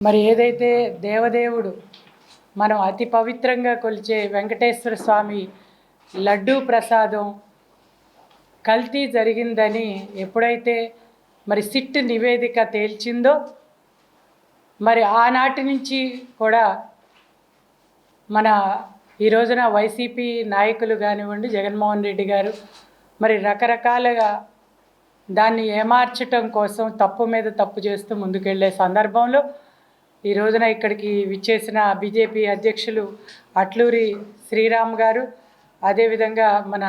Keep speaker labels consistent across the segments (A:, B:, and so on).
A: మరి ఏదైతే దేవదేవుడు మనం అతి పవిత్రంగా కొలిచే వెంకటేశ్వర స్వామి లడ్డూ ప్రసాదం కల్తీ జరిగిందని ఎప్పుడైతే మరి సిట్ నివేదిక తేల్చిందో మరి ఆనాటి నుంచి కూడా మన ఈ రోజున వైసీపీ నాయకులు కానివ్వండి, జగన్మోహన్ రెడ్డి గారు మరి రకరకాలుగా దాన్ని ఏమార్చటం కోసం తప్పు మీద తప్పు చేస్తూ ముందుకెళ్లే సందర్భంలో ఈ రోజున ఇక్కడికి విచ్చేసిన బీజేపీ అధ్యక్షులు అట్లూరి శ్రీరామ్ గారు, అదేవిధంగా మన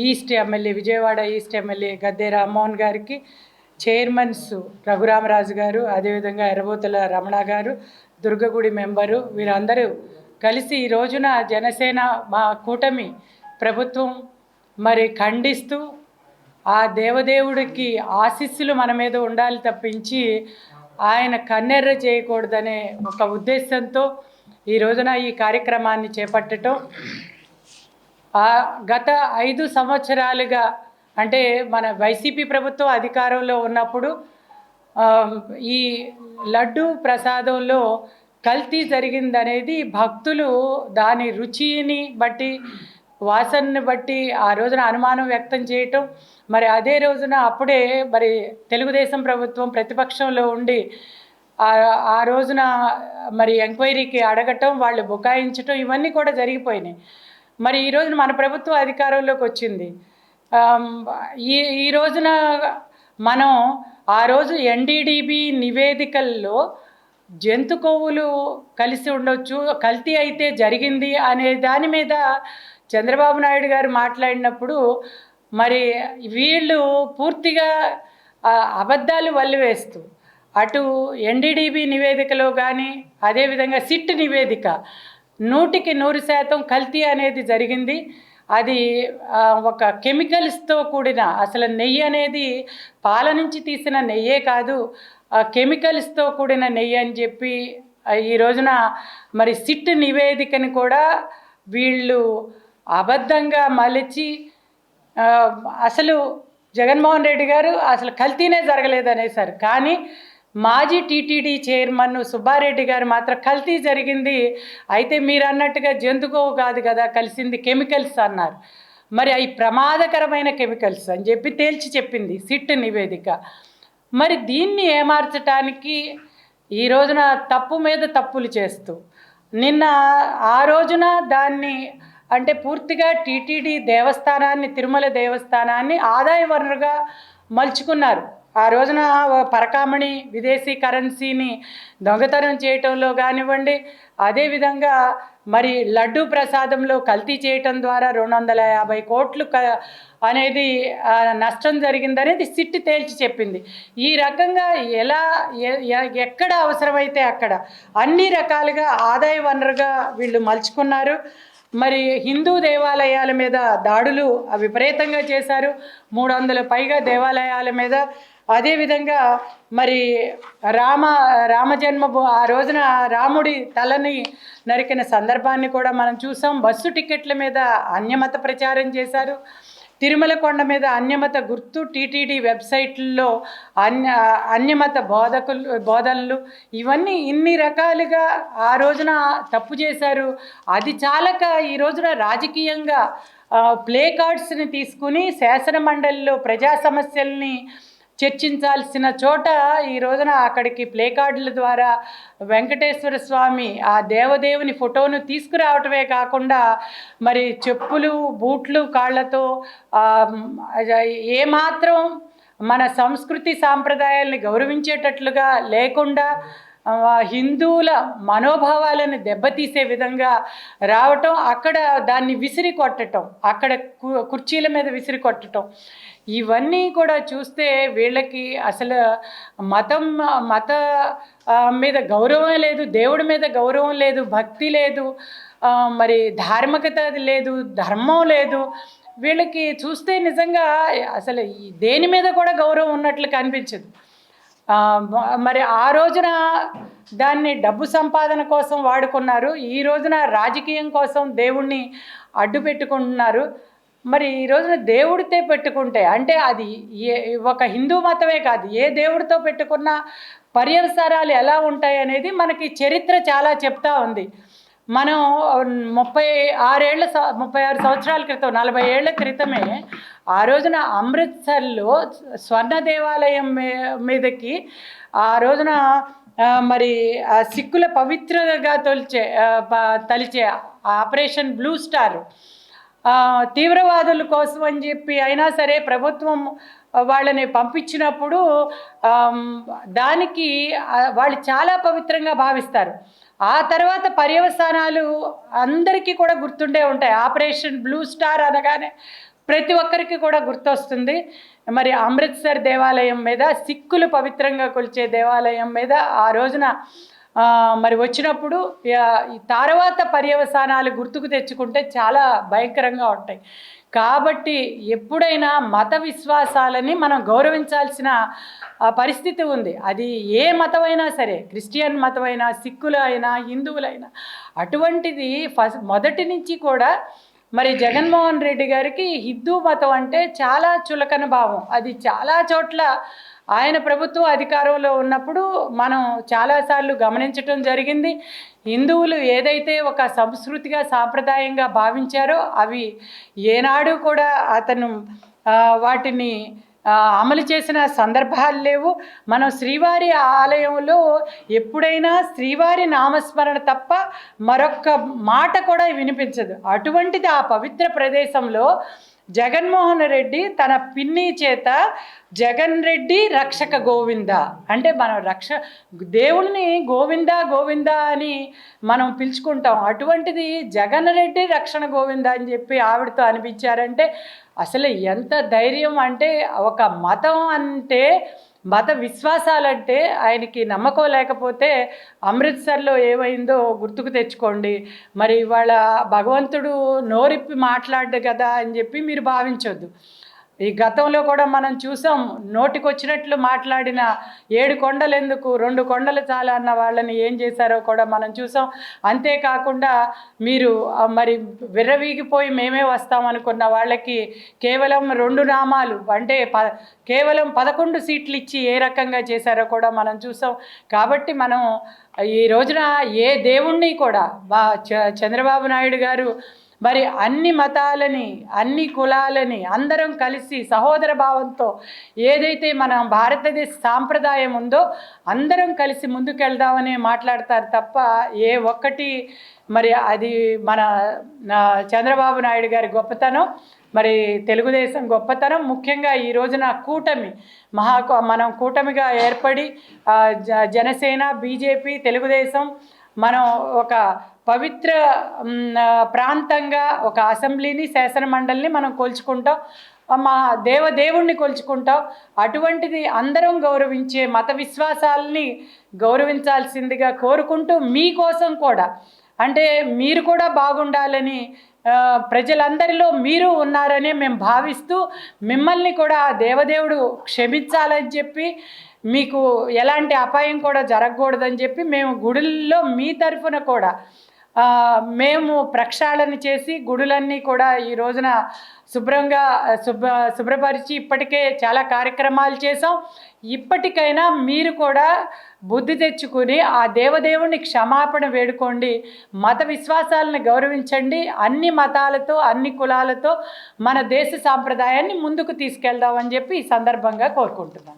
A: east MLA, Vijayawada east MLA Gadde Rammohan గారికి, చైర్మన్స్ రఘురామరాజు గారు, అదేవిధంగా ఎర్రబోతుల రమణ గారు, దుర్గగుడి మెంబరు, వీరందరూ కలిసి ఈ రోజున జనసేన మా కూటమి ప్రభుత్వం మరి ఖండిస్తూ ఆ దేవదేవుడికి ఆశీస్సులు మన మీద ఉండాలి తప్పించి ఆయన కన్నెర్ర చేయకూడదనే ఒక ఉద్దేశంతో ఈ రోజున ఈ కార్యక్రమాన్ని చేపట్టడం. గత 5 సంవత్సరాలుగా అంటే మన వైసీపీ ప్రభుత్వం అధికారంలో ఉన్నప్పుడు ఈ లడ్డు ప్రసాదంలో కల్తీ జరిగిందనేది భక్తులు దాని రుచిని బట్టి, వాసనని బట్టి ఆ రోజున అనుమానం వ్యక్తం చేయటం. మరి అదే రోజున అప్పుడే మరి తెలుగుదేశం ప్రభుత్వం ప్రతిపక్షంలో ఉండి ఆ రోజున మరి ఎంక్వైరీకి అడగటం, వాళ్ళు బుకాయించటం, ఇవన్నీ కూడా జరిగిపోయినాయి. మరి ఈ రోజున మన ప్రభుత్వం అధికారంలోకి వచ్చింది. ఈ రోజున మనం ఆ రోజు ఎన్డీడీబీ నివేదికల్లో జంతు కొవ్వులు కలిసి ఉండొచ్చు, కల్తీ అయితే జరిగింది అనే దాని మీద చంద్రబాబు నాయుడు గారు మాట్లాడినప్పుడు మరి వీళ్ళు పూర్తిగా అబద్ధాలు వల్లివేస్తూ అటు ఎన్డీడీబీ నివేదికలో కానీ, అదేవిధంగా సిట్ నివేదిక 100% కల్తీ అనేది జరిగింది. అది ఒక కెమికల్స్తో కూడిన, అసలు నెయ్యి అనేది పాల నుంచి తీసిన నెయ్యే కాదు, కెమికల్స్తో కూడిన నెయ్యి అని చెప్పి ఈ రోజున మరి సిట్ నివేదికని కూడా వీళ్ళు అబద్ధంగా మలిచి అసలు జగన్మోహన్ రెడ్డి గారు అసలు కల్తీనే జరగలేదనేసారు. కానీ మాజీ టీటీడీ చైర్మన్ సుబ్బారెడ్డి గారు మాత్రం కల్తీ జరిగింది, అయితే మీరు అన్నట్టుగా జంతుకోవు కాదు కదా కలిసింది, కెమికల్స్ అన్నారు. మరి అవి ప్రమాదకరమైన కెమికల్స్ అని చెప్పి తేల్చి చెప్పింది సిట్ నివేదిక. మరి దీన్ని ఏమార్చటానికి ఈ రోజున తప్పు మీద తప్పులు చేస్తూ నిన్న ఆ రోజున దాన్ని అంటే పూర్తిగా టీటీడీ దేవస్థానాన్ని, తిరుమల దేవస్థానాన్ని ఆదాయ వనరుగా మలుచుకున్నారు. ఆ రోజున పరకామణి విదేశీ కరెన్సీని దొంగతనం చేయటంలో కానివ్వండి, అదేవిధంగా మరి లడ్డూ ప్రసాదంలో కల్తీ చేయటం ద్వారా 250 కోట్లు అనేది నష్టం జరిగిందనేది సిట్ తేల్చి చెప్పింది. ఈ రకంగా ఎక్కడ అవసరమైతే అక్కడ అన్ని రకాలుగా ఆదాయ వనరుగా వీళ్ళు మలుచుకున్నారు. మరి హిందూ దేవాలయాల మీద దాడులు విపరీతంగా చేశారు, 300 పైగా దేవాలయాల మీద. అదేవిధంగా మరి రామజన్మ ఆ రోజున రాముడి తలని నరికిన సందర్భాన్ని కూడా మనం చూసాం. బస్సు టికెట్ల మీద అన్యమత ప్రచారం చేశారు, తిరుమల కొండ మీద అన్యమత గుర్తు, టీటీడీ వెబ్సైట్లలో అన్యమత బోధనలు, ఇవన్నీ ఇన్ని రకాలుగా ఆ రోజున తప్పు చేశారు. అది చాలక ఈ రోజున రాజకీయంగా ప్లే కార్డ్స్ని తీసుకుని శాసన మండలిలో ప్రజా సమస్యల్ని చర్చించాల్సిన చోట ఈ రోజున అక్కడికి ప్లే కార్డుల ద్వారా వెంకటేశ్వర స్వామి ఆ దేవదేవుని ఫోటోను తీసుకురావటమే కాకుండా మరి చెప్పులు, బూట్లు, కాళ్ళతో ఏమాత్రం మన సంస్కృతి సాంప్రదాయాల్ని గౌరవించేటట్లుగా లేకుండా హిందువుల మనోభావాలను దెబ్బతీసే విధంగా రావటం, అక్కడ దాన్ని విసిరి కొట్టడం, అక్కడ కుర్చీల మీద విసిరి కొట్టడం, ఇవన్నీ కూడా చూస్తే వీళ్ళకి అసలు మత మీద గౌరవం లేదు, దేవుడి మీద గౌరవం లేదు, భక్తి లేదు, మరి ధార్మికత లేదు, ధర్మం లేదు. వీళ్ళకి చూస్తే నిజంగా అసలు దేని మీద కూడా గౌరవం ఉన్నట్లు కనిపించదు. మరి ఆ రోజున దాన్ని డబ్బు సంపాదన కోసం వాడుకున్నారు, ఈ రోజున రాజకీయం కోసం దేవుణ్ణి అడ్డు పెట్టుకుంటున్నారు. మరి ఈ రోజున దేవుడితో పెట్టుకుంటే అంటే అది ఒక హిందూ మతమే కాదు, ఏ దేవుడితో పెట్టుకున్నా పర్యవసానాలు ఎలా ఉంటాయి అనేది మనకి చరిత్ర చాలా చెప్తా ఉంది. మనం 36 సంవత్సరాల క్రితం, 40 ఏళ్ల క్రితమే ఆ రోజున అమృత్సర్లో స్వర్ణ దేవాలయం మీదకి ఆ రోజున మరి సిక్కుల పవిత్రగా తలిచే ఆపరేషన్ బ్లూ స్టార్ తీవ్రవాదుల కోసం అని చెప్పి అయినా సరే ప్రభుత్వం వాళ్ళని పంపించినప్పుడు దానికి వాళ్ళు చాలా పవిత్రంగా భావిస్తారు. ఆ తర్వాత పర్యవసానాలు అందరికీ కూడా గుర్తుండే ఉంటాయి. ఆపరేషన్ బ్లూ స్టార్ అనగానే ప్రతి ఒక్కరికి కూడా గుర్తొస్తుంది. మరి అమృత్సర్ దేవాలయం మీద, సిక్కులు పవిత్రంగా కొలిచే దేవాలయం మీద ఆ రోజున మరి వచ్చినప్పుడు తర్వాత పర్యవసానాలు గుర్తుకు తెచ్చుకుంటే చాలా భయంకరంగా ఉంటాయి. కాబట్టి ఎప్పుడైనా మత విశ్వాసాలని మనం గౌరవించాల్సిన పరిస్థితి ఉంది. అది ఏ మతమైనా సరే, క్రిస్టియన్ మతమైనా, సిక్కులు అయినా, హిందువులైనా. అటువంటిది మొదటి నుంచి కూడా మరి జగన్మోహన్ రెడ్డి గారికి హిందూ మతం అంటే చాలా చులకన భావం. అది చాలా చోట్ల ఆయన ప్రభుత్వం అధికారంలో ఉన్నప్పుడు మనం చాలాసార్లు గమనించటం జరిగింది. హిందువులు ఏదైతే ఒక సంస్కృతిగా, సాంప్రదాయంగా భావించారో అవి ఏనాడు కూడా అతను వాటిని అమలు చేసిన సందర్భాలు లేవు. మనం శ్రీవారి ఆలయంలో ఎప్పుడైనా శ్రీవారి నామస్మరణ తప్ప మరొక్క మాట కూడా వినిపించదు. అటువంటిది ఆ పవిత్ర ప్రదేశంలో జగన్మోహన్ రెడ్డి తన పిన్ని చేత జగన్ రెడ్డి రక్షక గోవింద అంటే మనం దేవుణ్ణి గోవింద గోవింద అని మనం పిలుచుకుంటాం. అటువంటిది జగన్ రెడ్డి రక్షణ గోవింద అని చెప్పి ఆవిడతో అనిపించారంటే అసలు ఎంత ధైర్యం! అంటే ఒక మతం అంటే, మత విశ్వాసాలంటే ఆయనకి నమ్మకం లేకపోతే అమృత్సర్లో ఏమైందో గుర్తుకు తెచ్చుకోండి. మరి ఇవాళ భగవంతుడు నోరిప్పి మాట్లాడ్డు కదా అని చెప్పి మీరు భావించొద్దు. ఈ గతంలో కూడా మనం చూసాం, నోటికొచ్చినట్లు మాట్లాడిన 7 కొండలు ఎందుకు 2 కొండలు చాలా అన్న వాళ్ళని ఏం చేశారో కూడా మనం చూసాం. అంతేకాకుండా మీరు మరి విర్రవీగిపోయి మేమే వస్తామనుకున్న వాళ్ళకి కేవలం 2 నామాలు అంటే కేవలం 11 సీట్లు ఇచ్చి ఏ రకంగా చేశారో కూడా మనం చూసాం. కాబట్టి మనం ఈ రోజున ఏ దేవుణ్ణి కూడా చంద్రబాబు నాయుడు గారు మరి అన్ని మతాలని, అన్ని కులాలని అందరం కలిసి సహోదర భావంతో ఏదైతే మన భారతదేశ సాంప్రదాయం ఉందో అందరం కలిసి ముందుకెళ్దామని మాట్లాడతారు తప్ప ఏ ఒక్కటి మరి అది మన చంద్రబాబు నాయుడు గారి గొప్పతనం, మరి తెలుగుదేశం గొప్పతనం. ముఖ్యంగా ఈ రోజున కూటమి మనం కూటమిగా ఏర్పడి జనసేన, బీజేపీ, తెలుగుదేశం మనం ఒక పవిత్ర ప్రాంతంగా ఒక అసెంబ్లీని, శాసన మండలిని మనం కొలుచుకుంటాం. మా దేవుణ్ణి కొలుచుకుంటాం. అటువంటిది అందరం గౌరవించే మత విశ్వాసాలని గౌరవించాల్సిందిగా కోరుకుంటూ మీకోసం కూడా అంటే మీరు కూడా బాగుండాలని ప్రజలందరిలో మీరు ఉన్నారనే మేము భావిస్తూ మిమ్మల్ని కూడా దేవదేవుడు క్షమించాలని చెప్పి మీకు ఎలాంటి అపాయం కూడా జరగకూడదని చెప్పి మేము గుడుల్లో మీ తరఫున కూడా మేము ప్రక్షాళన చేసి గుడులన్నీ కూడా ఈ రోజున శుభ్రపరిచి ఇప్పటికే చాలా కార్యక్రమాలు చేసాం. ఇప్పటికైనా మీరు కూడా బుద్ధి తెచ్చుకుని ఆ దేవదేవుని క్షమాపణ వేడుకోండి. మత విశ్వాసాలను గౌరవించండి. అన్ని మతాలతో, అన్ని కులాలతో మన దేశ సాంప్రదాయాన్ని ముందుకు తీసుకెళ్దామని చెప్పి ఈ సందర్భంగా కోరుకుంటున్నాను.